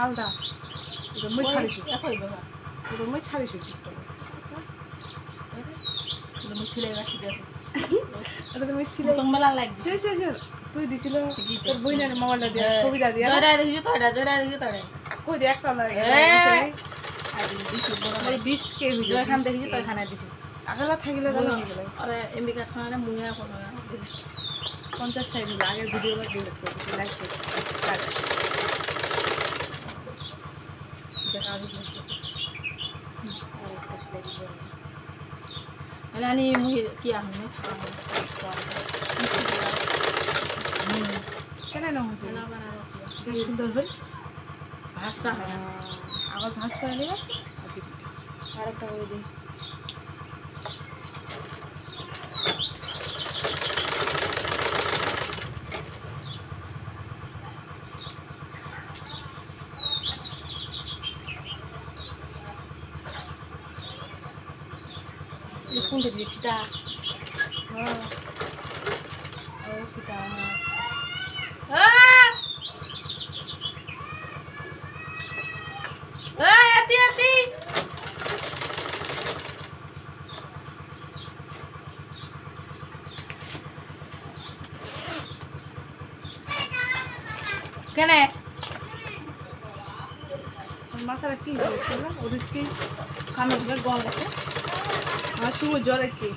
আলাদা মই ছাড়িছো একই বাবা মই ছাড়িছো তুমি সিলাই রাখি দেখো এটা তুমি সিলাই তোমালা লাগছে সে সে সে তুই দিছিল তোর বইনের মোবাইলটা দিয়া ছবিটা দিয়া জয়রা দেখিছো তোরা কই দেখ একটা লাগে আরে দিছি বড় 20 কে হইলো এখান দেখিছো তো এখানে দিছি আগলা থাকিলে গেল আরে এমবি কাটখানে মুয়া কোন 50 সাইজ আগে ভিডিওটা ডিলিট করে লাইক করে দেখা দিছি আরে কষ্ট লাগে Alani muhi kia hone কেন না হচ্ছে না বানানো কি সুন্দর হল ভাসটা হয় আবার ভাস করে নিবে আচ্ছা আরেকটা হয়ে দে Kung di kita, kita, hati-hati. Kene, masalah kini, udah kini, kami juga gol gitu. আমার সময় জ্বর আছে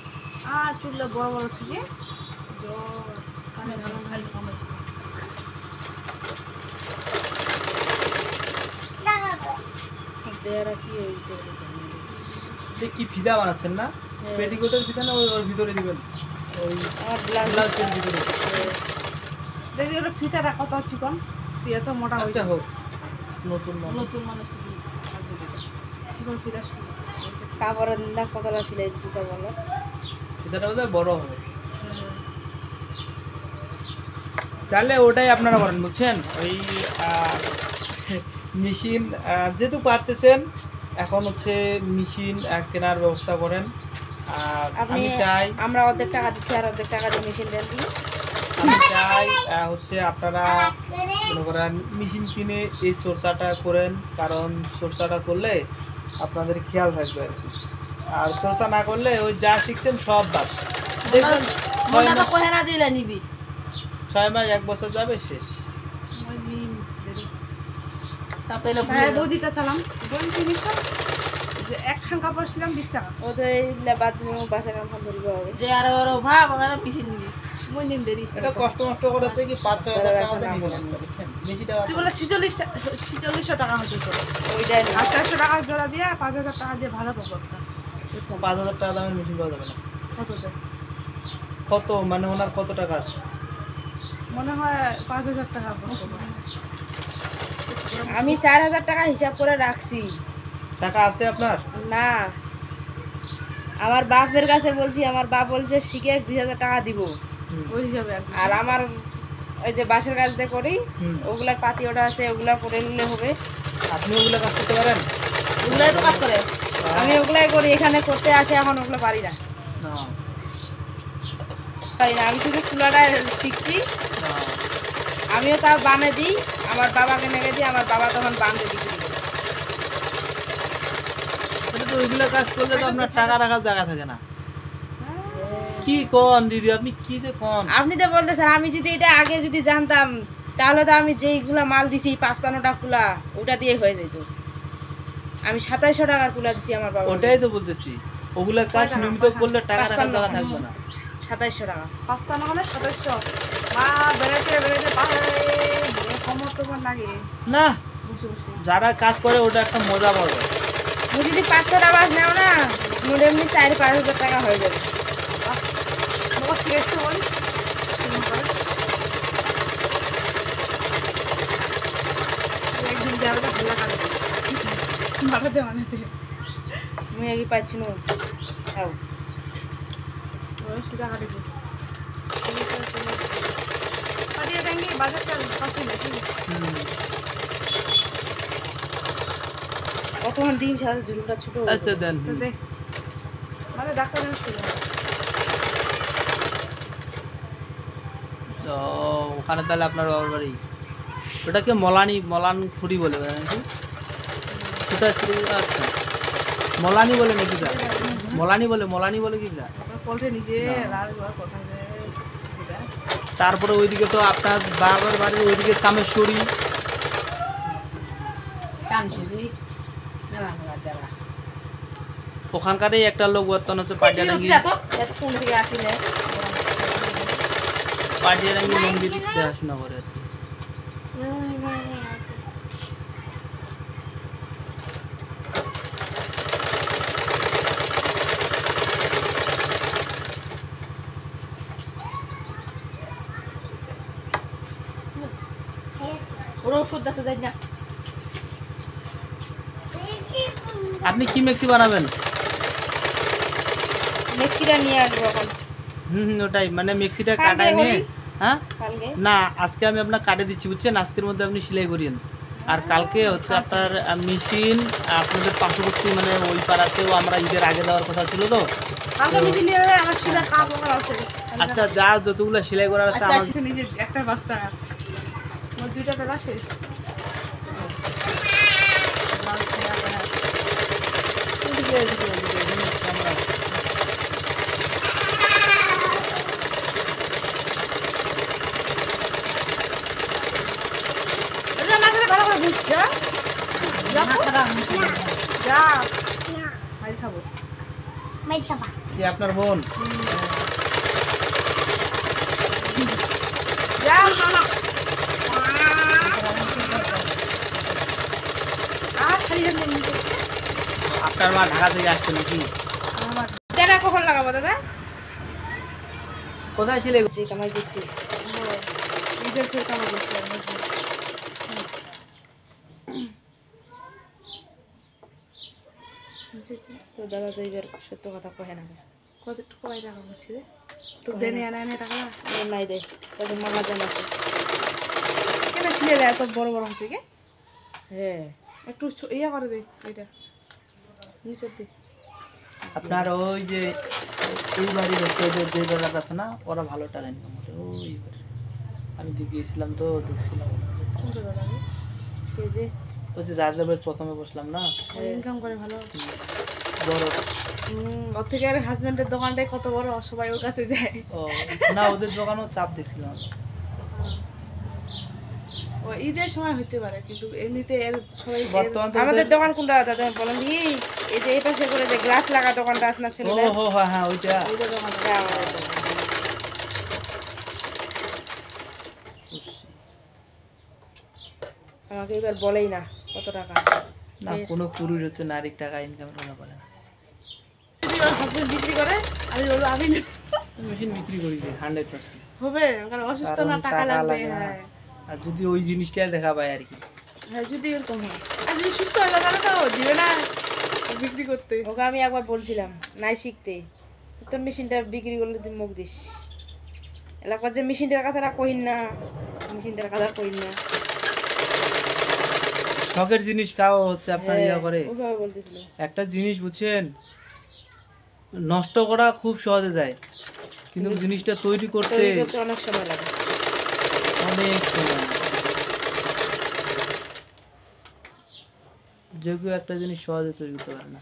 আর চুলটা বড় বড় খুঁজে জ্বর কানে ভালো ভালো কামড় দেয়ারা কি হয়েছে এটা কি ফিদা বানাচ্ছেন না পেটিকোটের ফিদা না ওর ভিতরে দিবেন ওই আর ব্লাউজের ভিতরে দেখি ওটা ফিতাটা কত চিকন তুই এত মোটা হয়ে আচ্ছা হোক নতুন মানুষ চিকন ফিতা কাপড়ের না কতটা সিলাই দিছি তা বলো ফিতাটা বোধহয় বড় হবে তাহলে ওটাই আপনারা করেন বুঝছেন ওই মেশিন যেহেতু পারতেছেন এখন হচ্ছে মেশিন কেনার ব্যবস্থা করেন আর আমি চাই আমরা অর্ধেক টাকা দিচ্ছি আর অর্ধেক টাকা দিয়ে মেশিন দেন দিই আমি চাই হচ্ছে আপনারা মনে করেন মেশিন কিনে এই চর্চাটা করেন কারণ চর্চাটা করলে আপনাদের খেয়াল থাকবে আর কি আর চর্চা না করলে ওই যা শিখছেন সব বাদ দেখবেন 6 মাস 1 বছর যাবে শেষ বৌদিটা চালাম একখান কাপড় ছিলাম 20 টাকা ওদের বাসা কাম ধরবে হবে যে আর ভাব ওখানে পিছিয়ে নিবি মই নিম দেরি এটা কষ্ট মষ্ট করেছে কি 5-6 হাজার টাকা নিব বুঝছেন বেশিটা তুই বলে 4600 টাকা হচ্ছে ওইটাই আর 400 টাকা জোড়া দিয়ে 5000 টাকা দিয়ে ভালো পাবো 5000 টাকা দামের মেশিন পাওয়া যাবে না কত মানে ওনার কত টাকা আছে মনে হয় 5000 টাকা আমি 4000 টাকা হিসাব করে রাখছি টাকা আছে আপনার না আমার বাপের কাছে বলছি আমার বাপ বলছে শিখে 2000 টাকা দিব ওই হিসাবে আর আমার ওই যে বাসের কাজটা করি ওগুলার পাতি ওটা আছে ওগুলা করে নিলে হবে আপনি ওগুলা কাজ করতে পারেন ওগুলাই তো কাজ করে আমি ওগুলাই করি এখানে করতে আসে এখন ওগুলো পারি না আমি শুধু চুলাটা শিখছি আমিও তাও বানে দিই আমার বাবাকে নেগে দিই আমার বাবা তখন বানতে দিই ওইগুলো কাজ করলে তো আপনার টাকা রাখার জায়গা থাকে না কি কোন দিদি আপনি কি যে কোন আপনি তো বলতেছেন আমি যদি এটা আগে যদি জানতাম তাহলে তো আমি যেইগুলা মাল দিছি 55 টাকা কুলা ওটা দিয়ে হয়ে যেত আমি 2700 টাকার কুলা দিছি আমার বাবা ওটাই তো বলতেছি ওগুলা কাজ নিয়মিত করলে টাকা রাখার জায়গা থাকবে না 2700 টাকা 55 হলে 2700 মা বেড়াতে পাহাড়ে কমর তো লাগে না যারা কাজ করে ওটা একটা মজা পাবে তুমি যদি 500 টাকা বাস নাও না মোট এমনি 4-5 হাজার টাকা হয়ে যাবে মুই পাচ্ছি না সুদা কাটেছি কতক্ষণ ডিম সাথে ঝুলটা ছোট আচ্ছা দেন মানে ডাক্তার তো ওখানে তাহলে আপনার বাবার বাড়ি ওটাকে মলান ফুরি বলে নাকি? আচ্ছা মলানি বলে নাকি? মলানি বলে কি? তারপরে ওইদিকে তো আপনার বাবার বাড়ির ওইদিকে কামেশ্বরী, ওখানকারই একটা লোক বর্তমান হচ্ছে পাটিয়ারাঙ্গি মন্দির দেখাশোনা করে আর কি। আপনি কি মেক্সি বানাবেন? মেক্সিটা নিয়ে আসবো এখন। ওটাই মানে মিক্সিটা কাটাই নিয়ে। হ্যাঁ না আজকে আমি আপনার কাটে দিচ্ছি বুঝছেন, আজকের মধ্যে আপনি সেলাই করিয়েন। আর কালকে হচ্ছে আপনার মেশিন আপনাদের পার্শ্ববর্তী মানে ওই পাড়াতেও আমরা ঈদের আগে দেওয়ার কথা ছিল তো। আচ্ছা যা যতগুলো সেলাই করার আছে আমার নিজে একটা বস্তা দুইটা টাকা শেষ। কি আপনার বোন? আপনার মা ঢাকা থেকে আসছে নাকি? কখন লাগাবো দাদা? কোথায় ছিলে? কামাই দিচ্ছি ঈদের ফের কামাই দিচ্ছি। তো দাদা তো এবার সত্য কথা কহে না। কত কয় টাকা হচ্ছে রে? তো দেনে আনা টাকা নাই দে তবে মামা জান আছে কেন ছিলে এত বড় বড় হচ্ছে কে? হ্যাঁ একটু ইয়া করে দে এটা নিচে দে। আপনার ওই যে এই বাড়ির হচ্ছে ওদের যে বেলাটা আছে না ওরা ভালো টাকা ইনকাম করে। ওই আমি গিয়েছিলাম তো দেখছিলাম যে ওই যে যার যাবে প্রথমে বসলাম না ইনকাম করে ভালো বড়। ওর থেকে আর হাজবেন্ডের দোকানটাই কত বড়, সবাই ওর কাছে যায়। ও না ওদের দোকানও চাপ দেখছিলাম। ও ঈদের সময় হতে পারে কিন্তু এমনিতে সবাই আমাদের দোকান কোনটা দাদা বলেন কি? এই যে এই পাশে করে যে গ্লাস লাগা দোকানটা আছে না ছেলেদের? ও হ্যাঁ হ্যাঁ ওইটা ওই দোকানটা আমাদের দোকান। আমাকে এবার বলেই না কত টাকা। না কোনো পুরুষ হচ্ছে নারীর টাকা ইনকাম করা পারে না। হাজবেন্ড বিক্রি করে আমি বলবো আমি মেশিন বিক্রি করি 100% হবে কারণ অসুস্থ না টাকা লাগবে। হ্যাঁ আর যদি ওই জিনিসটা দেখা পায় আর কি। হ্যাঁ যদি এরকম হয় আর যদি সুস্থ হয়ে যায় তাহলে তো দিবে না বিক্রি করতে। ওকে আমি একবার বলছিলাম নাই শিখতে তোর মেশিনটা বিক্রি করলে তুই মুখ দিস এলাকার যে মেশিনটার কথাটা কইন না, মেশিনটার কথা কইন না। শখের জিনিস খাও হচ্ছে আপনার ইয়া করে। ওভাবে বলতেছিল একটা জিনিস বুঝছেন নষ্ট করা খুব সহজে যায় কিন্তু জিনিসটা তৈরি করতে অনেক সময় লাগে, অনেক সময়। যে কেউ একটা জিনিস সহজে তৈরি করতে পারে না।